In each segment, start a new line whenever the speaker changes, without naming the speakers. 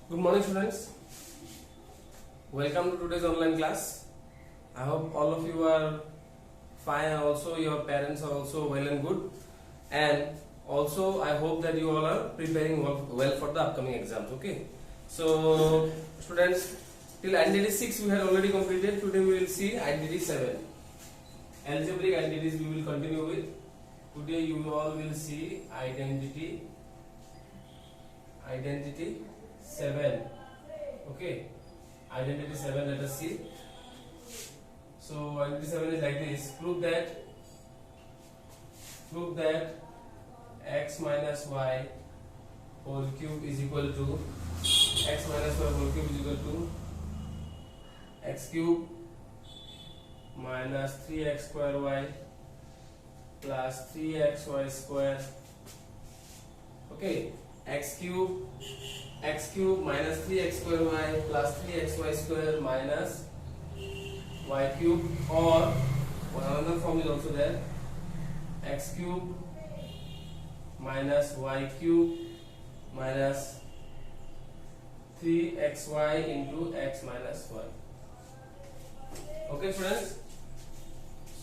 Good morning, students. Welcome to today's online class. I hope all of you are fine. Also, your parents are also well and good. And also, I hope that you all are preparing well for the upcoming exams. Okay. So, students, till identity 6 we had already completed. Today we will see identity 7. Algebraic identities we will continue with. Today you all will see identity 7. Okay, identity 7, let us see. So identity 7 is like this. Prove that x minus y whole cube is equal to x minus y whole cube is equal to x cube minus 3x square y plus 3xy square. Okay, x cube minus 3x square y plus 3xy square minus y cube, or another form is also there, x cube minus y cube minus 3xy into x minus y. Okay, friends,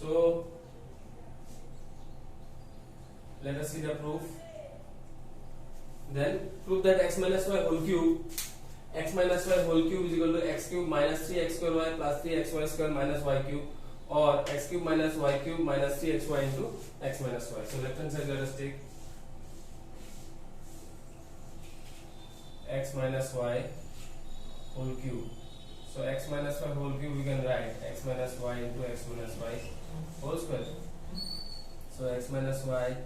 so let us see the proof. Then prove that x minus y whole cube is equal to x cube minus 3x square y plus 3xy square minus y cube, or x cube minus y cube minus 3xy into x minus y. So left hand side let us take x minus y whole cube. So x minus y whole cube we can write x minus y into x minus y whole square. So x minus y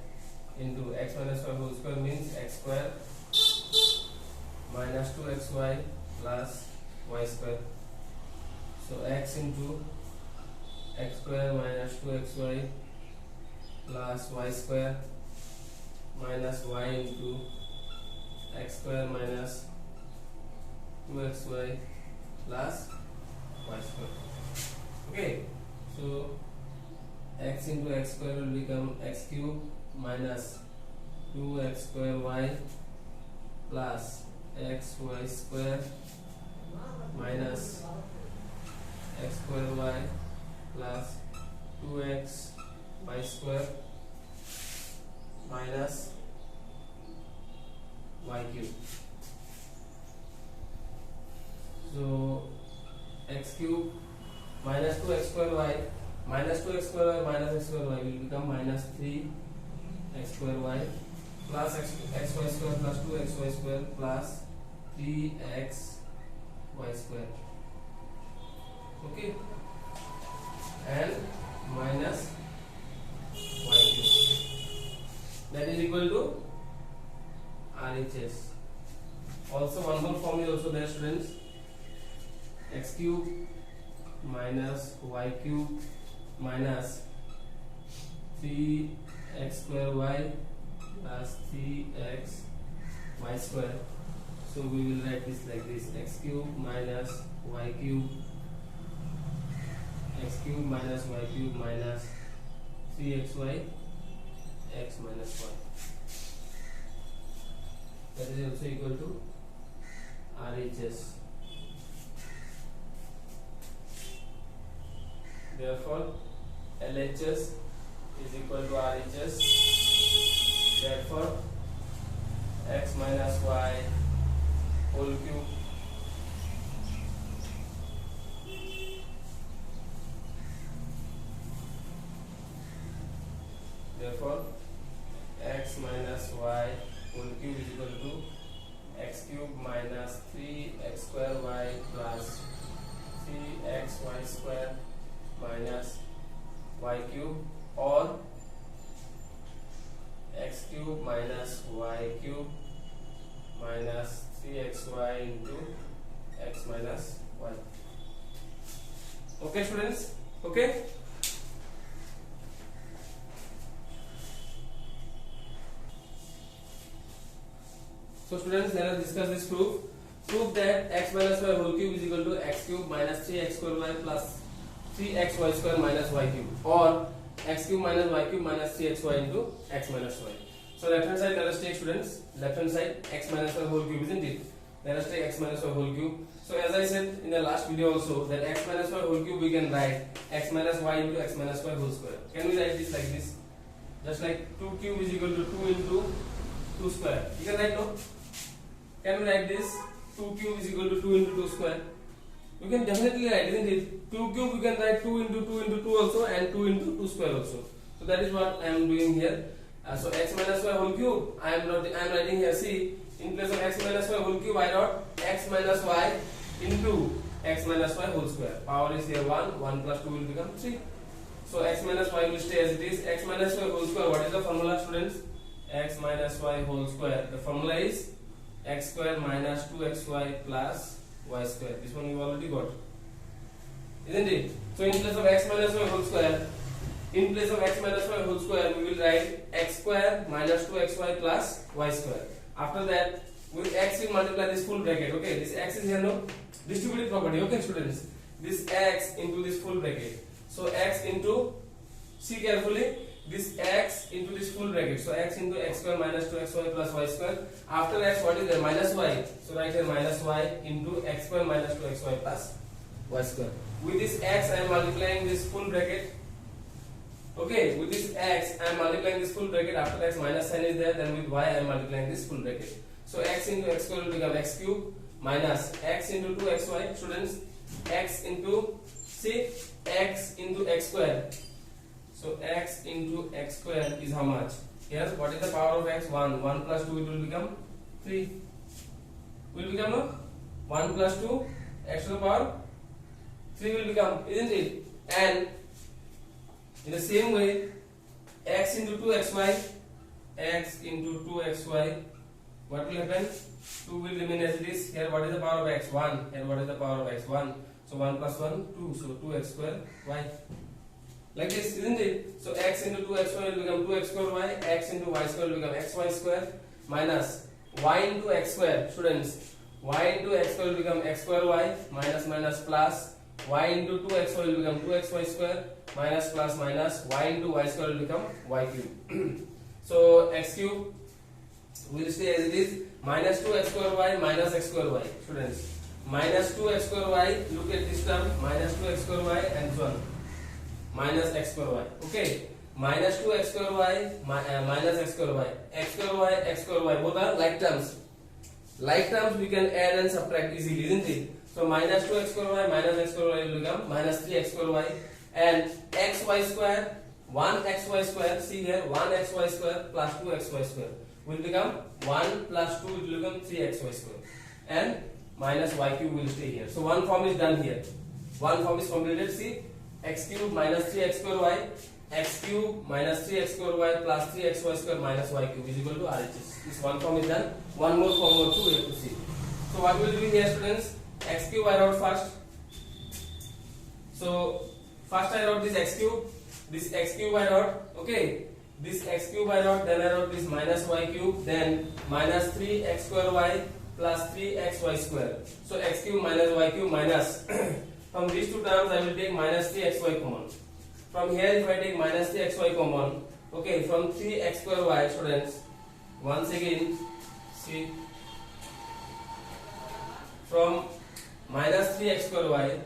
into x minus y whole square means x square minus 2xy plus y square. So x into x square minus 2xy plus y square minus y into x square minus 2xy plus y square. Okay, so x into x square will become x cube minus 2x square y plus xy square minus x square y plus 2x y square minus y cube. So x cube minus 2x square y minus 2x square y minus x square y will become minus 3x square y plus xy square plus 2xy square plus 3xy square. Okay, and minus y cube, that is equal to RHS. Also one more form is also there, students. X cube minus y cube minus 3x square y plus 3x y square. So we will write this like this: x cube minus y cube, x cube minus y cube minus 3xy x minus y. That is also equal to RHS. Therefore, LHS is equal to RHS. Therefore, x minus y whole cube x minus y whole cube is equal to x cube minus 3x square y plus 3xy square minus y cube, or x cube minus y cube minus 3xy into x minus y. Okay, students? Okay. So students, let us discuss this proof. Prove that x minus y whole cube is equal to x cube minus 3x square y plus 3xy square minus y cube, or x cube minus y cube minus 3xy into x minus y. So left hand side, let us take, students, left hand side x minus y whole cube, isn't it? Let us take x minus y whole cube. So as I said in the last video also, that x minus y whole cube we can write x minus y into x minus y whole square. Can we write this like this? Just like 2 cube is equal to 2 into 2 square. You can write, no? Can we write this? 2 cube is equal to 2 into 2 square. You can definitely write, isn't it? 2 cube you can write 2 into 2 into 2 also, and 2 into 2 square also. So that is what I am doing here. So x minus y whole cube, I am writing here. See, in place of x minus y whole cube, I wrote x minus y into x minus y whole square. Power is here 1. 1 plus 2 will become 3. So x minus y will stay as it is. X minus y whole square. What is the formula, students? X minus y whole square. The formula is x square minus 2xy plus y square. This one you already got, isn't it? So in place of x minus y whole square, we will write x square minus 2xy plus y square. After that, with x we multiply this full bracket. Okay, this x is here, no? Distributive property. Okay, students, this x into this full bracket. So x into, see carefully, this x into this full bracket. So x into x square minus 2xy plus y square. After x, what is there? Minus y. So write here minus y into x square minus 2xy plus y square. With this x, I am multiplying this full bracket. Okay, with this x, I am multiplying this full bracket. After x, minus sign is there. Then with y, I am multiplying this full bracket. So x into x square will become x cube minus x into 2xy. Students, x into, see, x into x square. So x into x square is how much? Here, what is the power of x? 1. 1 plus 2, it will become 3. Will become no? 1 plus 2, x to the power 3 will become, isn't it? And in the same way, x into 2xy, what will happen? 2 will remain as it is. Here, what is the power of x? 1. Here, what is the power of x? 1. So 1 plus 1, 2. So 2x square y. Like this, isn't it? So x into 2xy will become 2x square y. X into y square will become xy square minus y into x square. Students, y into x square will become x square y minus minus plus y into 2xy will become 2xy square minus plus minus y into y square will become y cube. So x cube will stay as it is, minus 2x square y minus x square y. Students, minus 2x square y, look at this term, minus 2x square y and so on, minus x square y. Okay, minus 2x square y minus x square y. X square y, both are like terms. Like terms we can add and subtract easily, isn't it? So minus 2x square y minus x square y will become minus 3x square y, and xy square, 1xy square, see here, 1xy square plus 2xy square will become 1 plus 2, it will become 3xy square, and minus y cube will stay here. So one form is done here. One form is completed. See, x cube minus 3x square y, x cube minus 3x square y plus 3xy square minus y cube is equal to RHS. This one form is done. One more form also we have to see. So what we will do here, students? X cube I wrote first. So first I wrote this x cube. This x cube I wrote. Okay. This x cube I wrote. Then I wrote this minus y cube. Then minus 3x square y plus 3xy square. So x cube minus y cube minus. From these two terms I will take minus 3xy common. From here if I take minus 3xy common, okay, from 3x square y, students, once again, see, from minus 3x square y,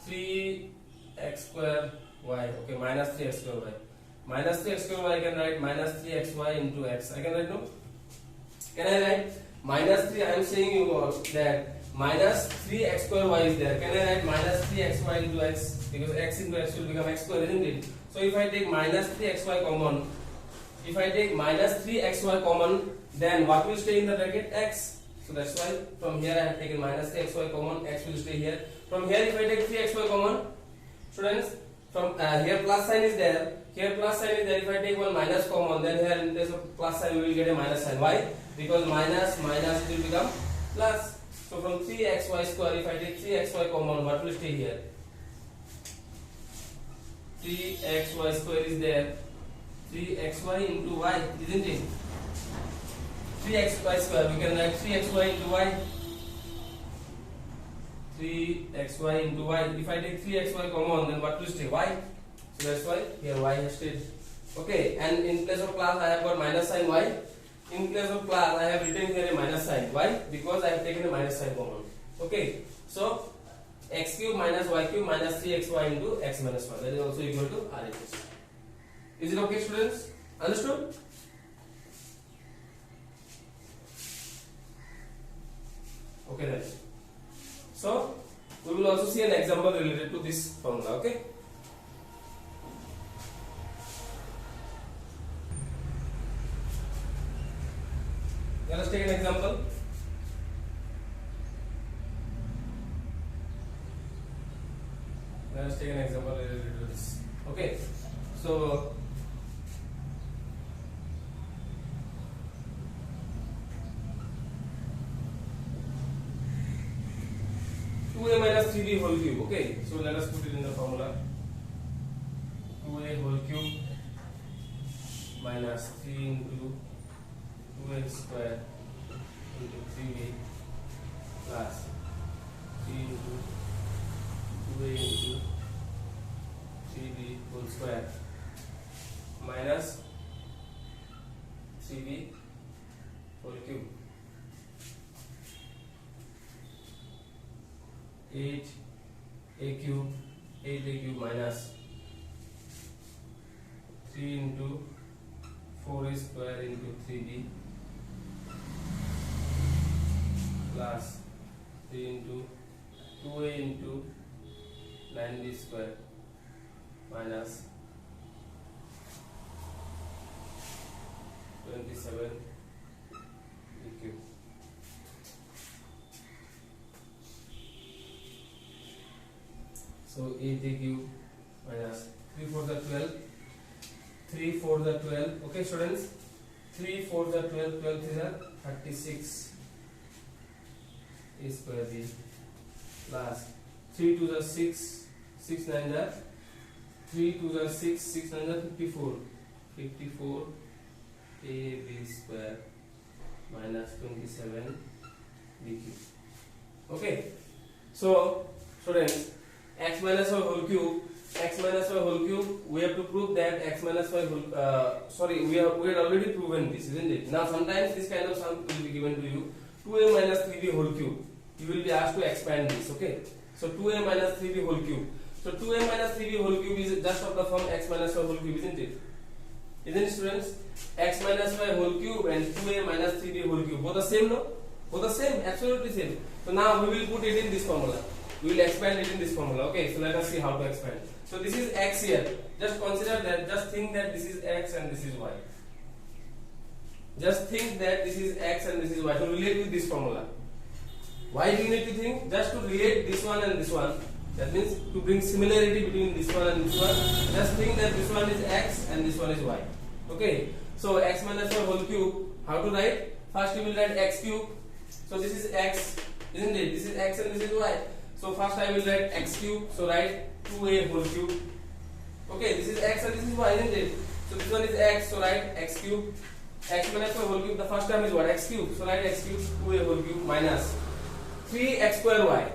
3x square y, okay, minus 3x square y. Minus 3x square y I can write minus 3xy into x. I can write, no? Can I write minus 3? I am saying you all that minus 3x square y is there. Can I write minus 3xy into x? Because x into x will become x square, isn't it? So if I take minus 3xy common, then what will stay in the bracket? X. So that's why from here I have taken minus 3xy common, x will stay here. From here if I take 3xy common, students, from here plus sign is there. Here plus sign is there. If I take one minus common, then here in place of plus sign we will get a minus sign. Why? Because minus will become plus. So from 3xy square, if I take 3xy common, what will stay here? 3xy square is there. 3xy into y, isn't it? 3xy square, we can write 3xy into y. 3xy into y. If I take 3xy common, then what will stay? Y. So that's why here y has stayed. Okay, and in place of plus I have got minus sign y. in case of class I have written here a minus sign. Why? Because I have taken a minus sign common. Okay, so x cube minus y cube minus 3xy into x minus 1, that is also equal to RHS. Is it okay, students? Understood? Okay then. So we will also see an example related to this formula. Okay. Let us take an example. Let us take an example related to this. Okay. So 2a minus 3b whole cube. Okay, so let us put it in the formula. 2a whole cube minus 3 into 2x square into 3b plus 3 into 2a into 3b whole square minus 3b whole cube. 8a cube minus 3 into 4a square into 3b plus 3 into 2a into 9b square minus 27 b cube. So 8a cube minus 3 4 the 12, 3 4 the 12. Okay, students, 3 4 the 12, 12 is 36 a square b plus 3 to the 6, 6 9 the 3 to the 6, 6 9 the 54, 54 a b square minus 27 b cube. Okay, so students, x minus y whole cube, x minus y whole cube, we have to prove that x minus y whole we had already proven this, isn't it? Now sometimes this kind of sum will be given to you, 2a minus 3b whole cube, you will be asked to expand this. Okay, so 2a minus 3b whole cube, so 2a minus 3b whole cube is just of the form x minus y whole cube, isn't it? Isn't it, students? X minus y whole cube and 2a minus 3b whole cube, both the same, no? Both the same, absolutely same. So now we will put it in this formula. We will expand it in this formula. Okay, so let us see how to expand. So this is x here. Just consider that, just think that this is x and this is y. Just think that this is x and this is y to relate with this formula. Why do you need to think? Just to relate this one and this one. That means to bring similarity between this one and this one. Just think that this one is x and this one is y. Okay, so x minus y whole cube, how to write? First you will write x cube. So this is x, isn't it? This is x and this is y. So first I will write x cube, so write 2a whole cube. Okay, this is x and this is y, isn't it? So this one is x, so write x cube. X minus y whole cube, the first term is what? X cube, so write x cube, 2a whole cube minus 3x square y.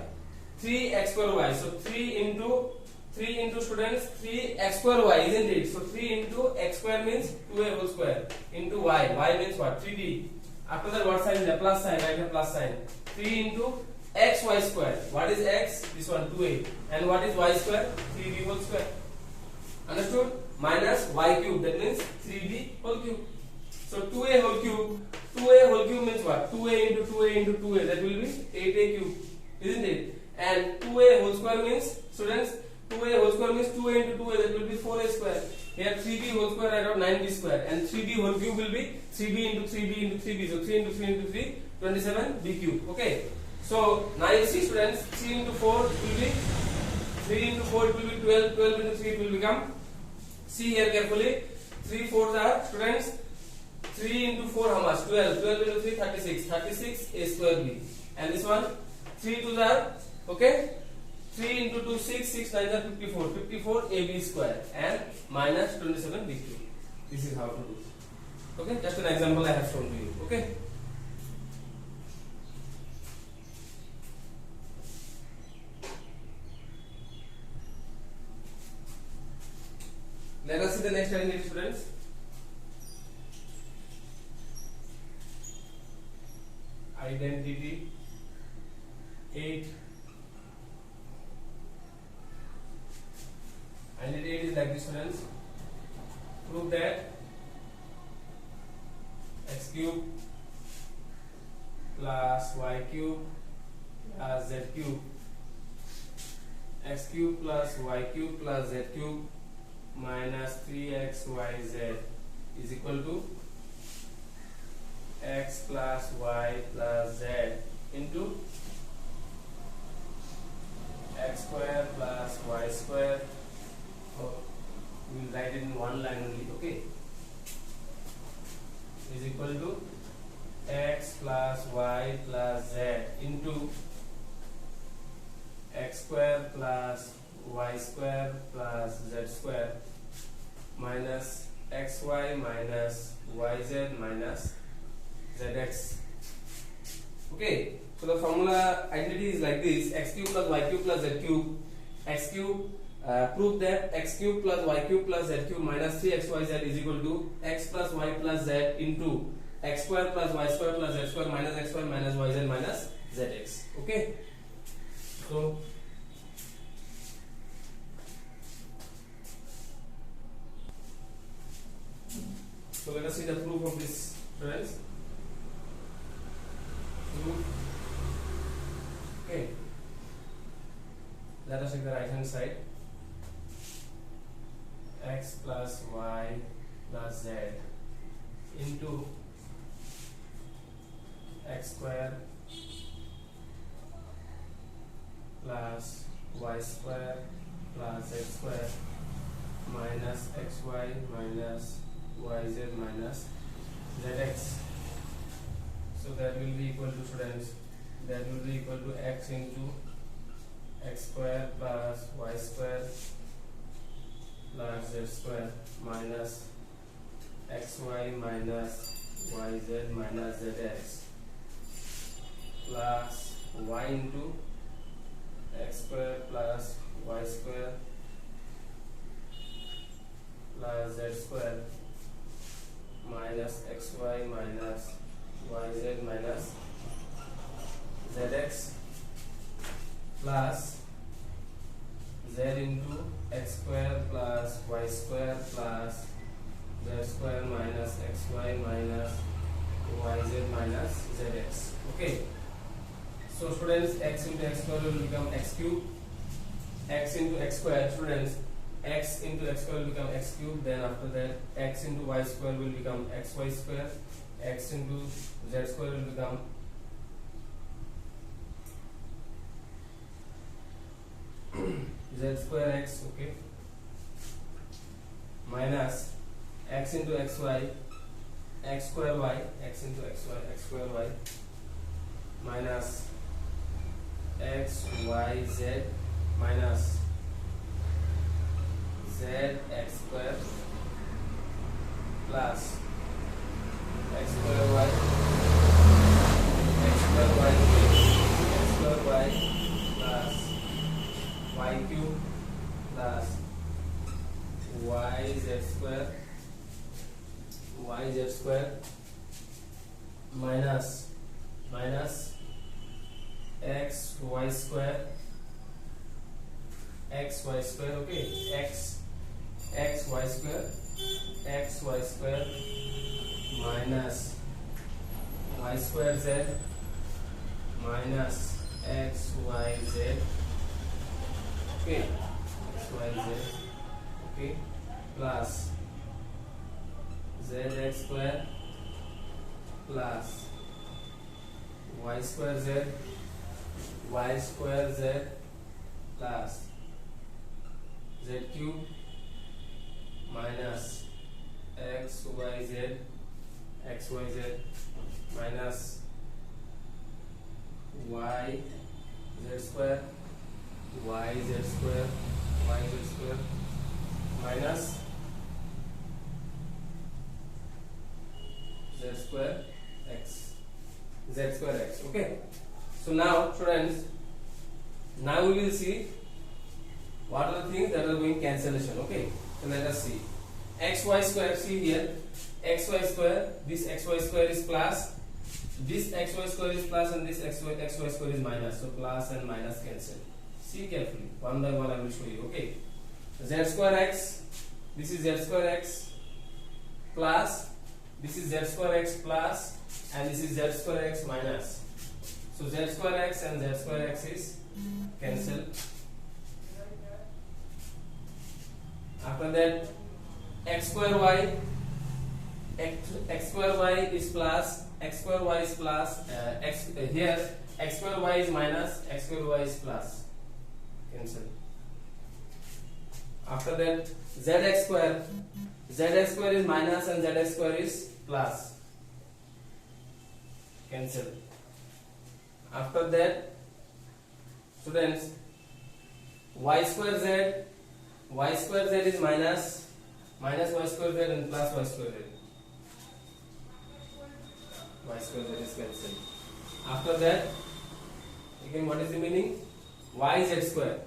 3x square y, so 3 into students, 3x square y, isn't it? So 3 into x square means 2a whole square into y means what? 3b. After that what sign is the plus sign, write a plus sign. 3 into xy square. What is x? This one 2a. And what is y square? 3b whole square. Understood? Minus y cube, that means 3b whole cube. So 2a whole cube means what? 2a into 2a into 2a, that will be 8a cube, isn't it? And 2a whole square means, students, 2a whole square means 2a into 2a, that will be 4a square. Here 3b whole square, I got 9b square, and 3b whole cube will be 3b into 3b into 3b. So 3 into 3 into 3, 27b cube. Okay. So now you see, students, 3 into 4 will be 3 into 4 it will be 12, 12 into 3 it will become, see here carefully, 3 4s are, students, 3 into 4 how much? 12, 12 into 3 36, 36 a square b. And this one 3 2s are, okay, 3 into 2 6, 6 9 are 54, 54 ab square and minus 27 b cube. This is how to do. Okay, just an example I have shown to you. Okay. Let us see the next identity, students. identity 8. Identity 8 is like this, students. Prove that x cube plus y cube plus z cube, x cube plus y cube plus z cube minus 3xyz is equal to x plus y plus z into x square plus y square. We will write it in one line only, okay, is equal to x plus y plus z into x square plus y square plus z square minus xy minus yz minus zx. Okay, so the formula identity is like this: x cube plus y cube plus z cube. X cube, prove that x cube plus y cube plus z cube minus 3xyz is equal to x plus y plus z into x square plus y square plus z square minus x square minus yz minus zx. Okay, so let us see the proof of this, friends. Proof. Okay, let us take the right hand side. X plus y plus z into x square plus y square plus z square minus xy minus yz minus zx. So that will be equal to, students, that will be equal to x into x square plus y square plus z square minus xy minus yz minus zx plus y into x square plus y square plus z square minus xy minus yz minus zx plus z into x square plus y square plus z square minus xy minus yz minus zx. Okay, so students, x into x square will become x cube, x into x square, students, x into x square will become x cube, then after that x into y square will become xy square, x into z square will become z square x, okay, minus x into xy, x square y, x into xy, x square y, minus x y z minus z x square plus x square y, x square y, x square y plus y cube plus y z square, y z square minus x y square, x y square, okay, x y square, x y square minus y square z minus x y z, okay, x y z, okay, plus z x square plus y square z, y square z plus z cube minus x y z, x y z minus y z square, y z square, y z square minus z square x, z square x. Okay, so now students, now we will see what are the things that are going cancellation. Okay, so let us see. Xy square, see here, xy square, this xy square is plus this xy square is plus and this xy square is minus. So plus and minus cancel. See carefully. One by one I will show you. Okay. Z square x. This is z square x plus. This is z square x plus and this is z square x minus. So z square x and z square x is cancel. After that, x square y is plus, x square y is plus, here x square y is minus, x square y is plus, cancel. After that, zx square is minus and zx square is plus, cancel. After that, students, y square z is minus y square z and plus y square z. Y square z is cancelled. After that, again what is the meaning? yz square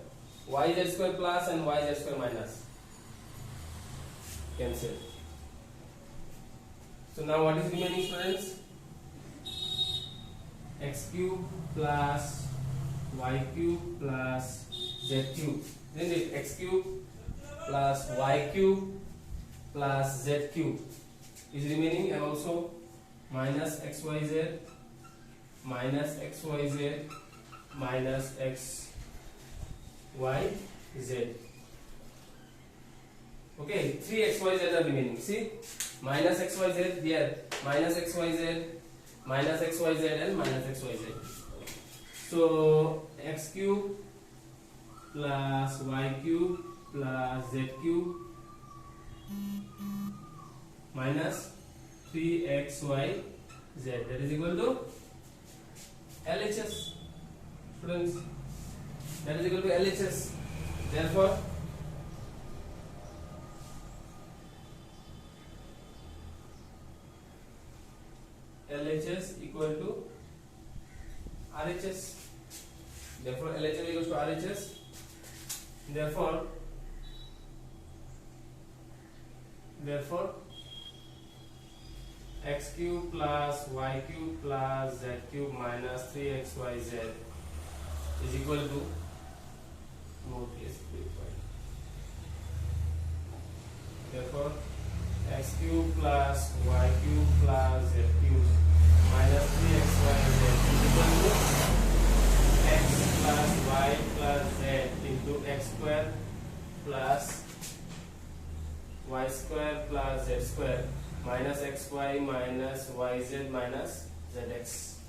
plus and yz square minus, cancelled. So now what is remaining, students? X cube plus y cube plus z cube. Then it x cube plus y cube plus z cube is remaining, and also minus xyz minus xyz minus xyz. Okay, 3 xyz are remaining. See, minus xyz here, minus xyz and minus xyz. So x cube plus y cube plus z cube minus 3xyz, that is equal to LHS. Students, that is equal to LHS. Therefore, LHS equal to RHS. Therefore, LHS equals to RHS. Therefore, x cube plus y cube plus z cube minus 3xyz is equal to, therefore x cube plus y cube plus z cube minus 3xyz is equal to x plus y plus z into x square plus y square plus z square minus xy minus yz minus zx.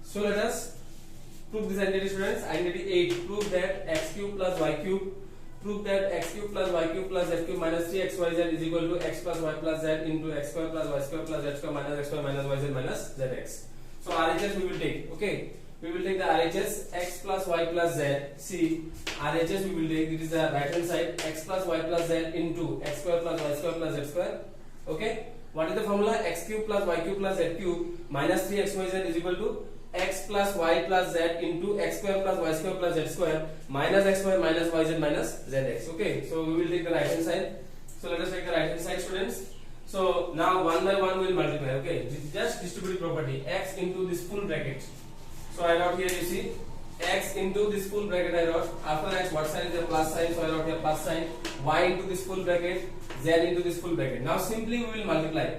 So let us prove this identity, students. Identity 8. Prove that x cube plus y cube. Prove that x cube plus y cube plus z cube minus 3xyz is equal to x plus y plus z into x square plus y square plus z square minus x square minus yz minus zx. So RHS we will take. Okay, we will take the RHS x plus y plus z. See, RHS we will take. It is the right hand side, x plus y plus z into x square plus y square plus z square. Okay, what is the formula? X cube plus y cube plus z cube minus 3xyz is equal to x plus y plus z into x square plus y square plus z square minus x square minus yz minus zx. Okay, so we will take the right hand side. So let us take the right hand side, students. So now one by one we will multiply. Okay, just distributive property, x into this full bracket. So I wrote here, you see, x into this full bracket I wrote. After x, what sign is the plus sign? So I wrote here plus sign. Y into this full bracket, z into this full bracket. Now simply we will multiply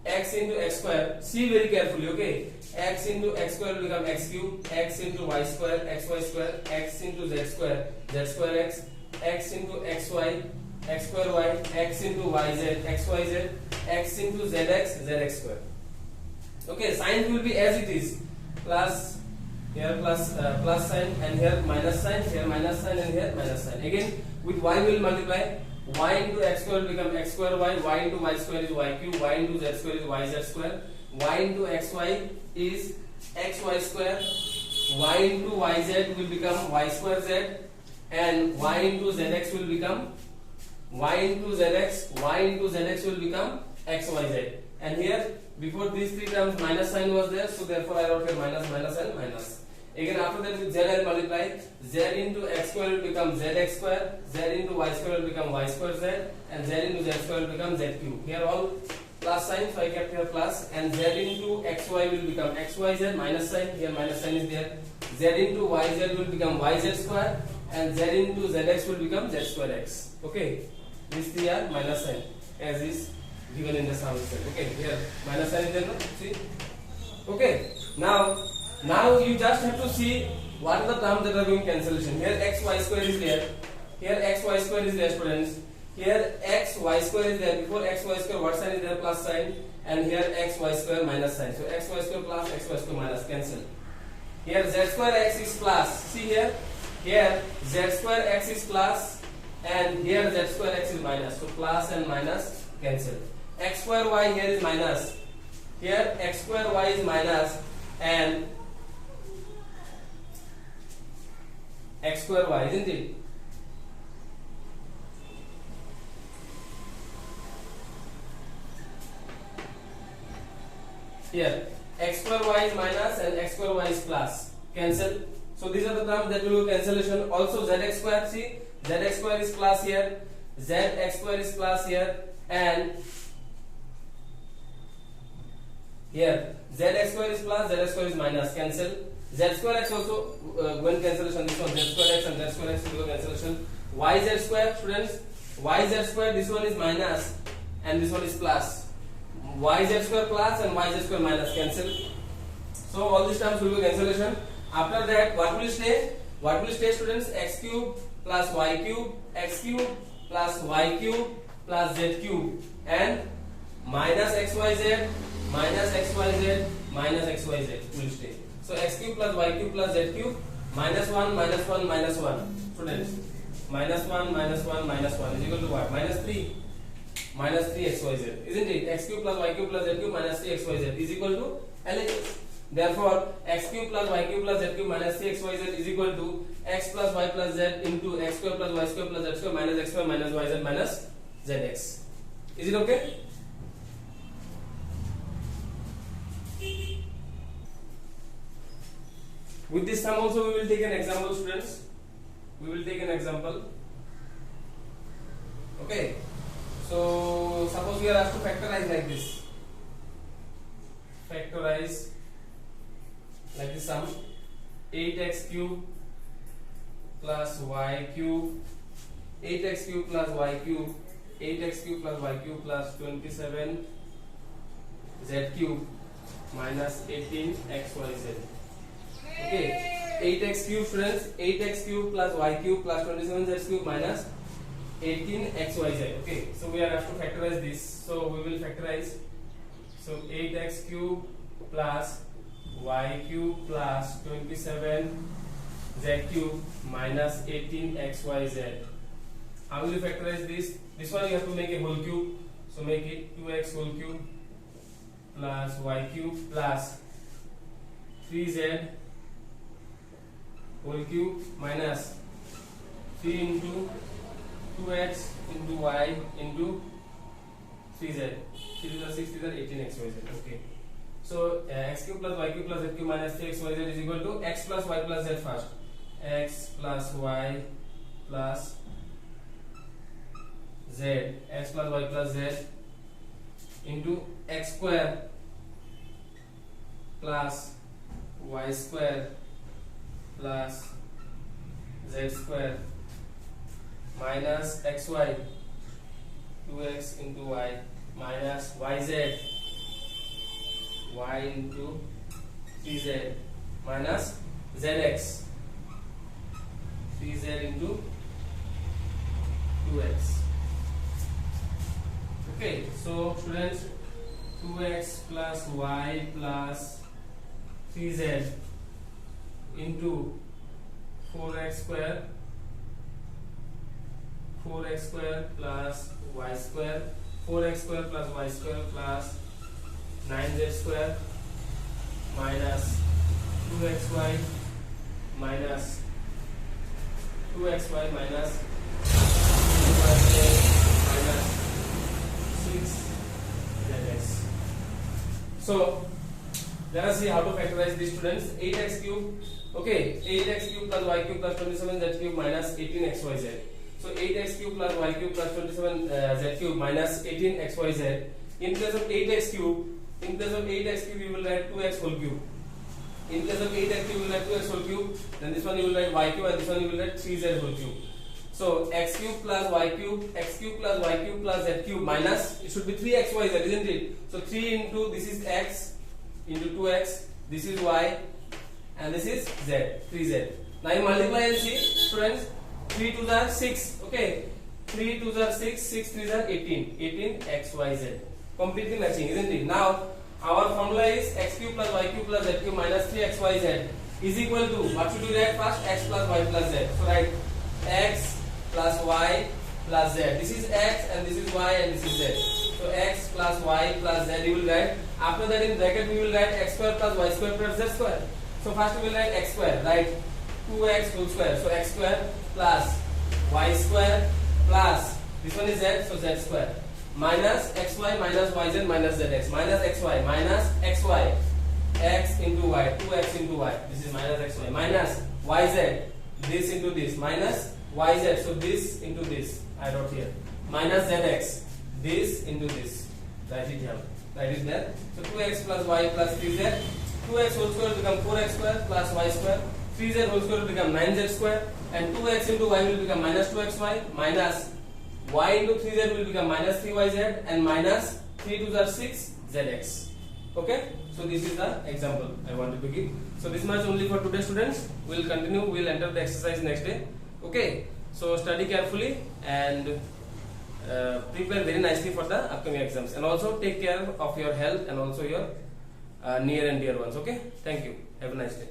x into x square. See very carefully. Okay, x into x square will become x cube, x into y square, xy square, x into z square x, x into xy, x square y, x into yz, xyz, x into zx square. Okay, sign will be as it is. Plus here plus sign, and here minus sign, here minus sign, and here minus sign. Again with y we will multiply. Y into x square will become x square y into y square is y cube, y into z square is yz square, y into xy is xy square, y into yz will become y square z, and y into zx will become y into zx will become xyz. And here before these three terms minus sign was there, so therefore I wrote here minus and minus. Again after that with z I'll multiply. Z into x square will become zx square, z into y square will become y square z, and z into z square will become z cube. Here all plus sign, so I kept here plus, and z into xy will become xyz, minus sign, here minus sign is there. Z into yz will become yz square, and z into zx will become z square x. Okay, these three are minus sign as is given in the sum itself. Okay, here minus sign is there, no? See? Okay, now you just have to see what are the terms that are going cancellation. Here x y square is there. Here x y square is there, students. Here x y square is there. Before x y square, what sign is there? Plus sign. And here x y square minus sign. So x y square plus x y square minus, cancel. Here z square x is plus. See here. Here z square x is plus, and here z square x is minus. So plus and minus, cancel. X square y here is minus. Here x square y is minus, and x square y, isn't it? Here x square y is minus and x square y is plus, cancel. So these are the terms that will do cancellation. Also zx square, see, zx square is plus here, zx square is plus here, and here zx square is plus, zx square is minus, cancel. Z square x also when cancellation, this one z square x and z square x will go cancellation. Yz square, students, yz square, this one is minus and this one is plus. Yz square plus and yz square minus, cancel. So all these terms will be cancellation. After that, what will stay? What will stay, students? X cube plus y cube, x cube plus y cube plus z cube, and minus xyz minus xyz minus xyz will stay. So x cube plus y cube plus z cube, minus 1 minus 1 minus 1, students, minus 1 minus 1 minus 1 is equal to what? Minus 3 xyz, isn't it? X cube plus y cube plus z cube minus 3 xyz is equal to LHS. Therefore x cube plus y cube plus z cube minus 3 xyz is equal to x plus y plus z into x square plus y square plus z square minus x square minus yz minus zx. Is it okay? With this sum also we will take an example, students. We will take an example. Okay. So suppose we are asked to factorize like this. Factorize like this sum: 8x cube plus y cube, 8x cube plus y cube, 8x cube plus y cube plus 27 z cube minus 18xyz. Okay, 8x cube, students, 8x cube plus y cube plus 27z cube minus 18xyz. Okay, so we are asked to factorize this. So we will factorize. So 8x cube plus y cube plus 27z cube minus 18xyz. How will you factorize this? This one you have to make a whole cube. So make it 2x whole cube plus y cube plus 3z whole cube minus 3 into 2x into y into 3z. 3 to the 6 to the 18xyz. Okay. So x cube plus y cube plus z cube minus 3xyz is equal to x plus y plus z first. X plus y plus z. X plus y plus z into x square plus y square plus z square minus xy, 2x into y minus yz, y into 3z minus zx, 3z into 2x. Okay, so students, 2x plus y plus 3z into 4x square plus y square, 4x square plus y square plus 9z square minus 2xy minus 2xy minus 2yz minus 6zx. So Let us see how to factorize these students. 8x cube, okay, 8x cube plus y cube plus 27z cube minus 18xyz. So 8x cube plus y cube plus 27z cube minus 18xyz. In place of 8x cube, you will write 2x whole cube. In place of 8x cube, you will write 2x whole cube. Then this one you will write y cube, and this one you will write 3z whole cube. So x cube plus y cube plus z cube minus, it should be 3xyz, isn't it? So 3 into this is x into 2x, this is y, and this is z, 3z. Now you multiply and see, students. 3 2s are 6, okay. 3 2s are 6, 6 3s are 18 xyz. Completely matching, isn't it? Now our formula is x cube plus y cube plus z cube minus 3xyz is equal to, what should we write first? X plus y plus z. So write x plus y plus z. This is x and this is y and this is z. So x plus y plus z you will write. After that in bracket we will write x square plus y square plus z square. So first we will write x square, right? 2x whole square. So x square plus y square plus this one is z, so z square minus xy minus yz minus zx minus xy minus xy x into y, 2x into y, this is minus xy minus yz, this into this minus yz, so this into this I wrote here, minus zx, this into this, write it here, write it there. So 2x plus y plus 3z, 2x whole square will become 4x square plus y square, 3z whole square will become 9z square, and 2x into y will become minus 2xy minus y into 3z will become minus 3yz and minus 3 2s are 6 zx. Okay, so this is the example I wanted to give. So this much only for today, students. We will continue, we will enter the exercise next day. Okay, so study carefully and prepare very nicely for the upcoming exams, and also take care of your health and also your near and dear ones. Okay, thank you, have a nice day.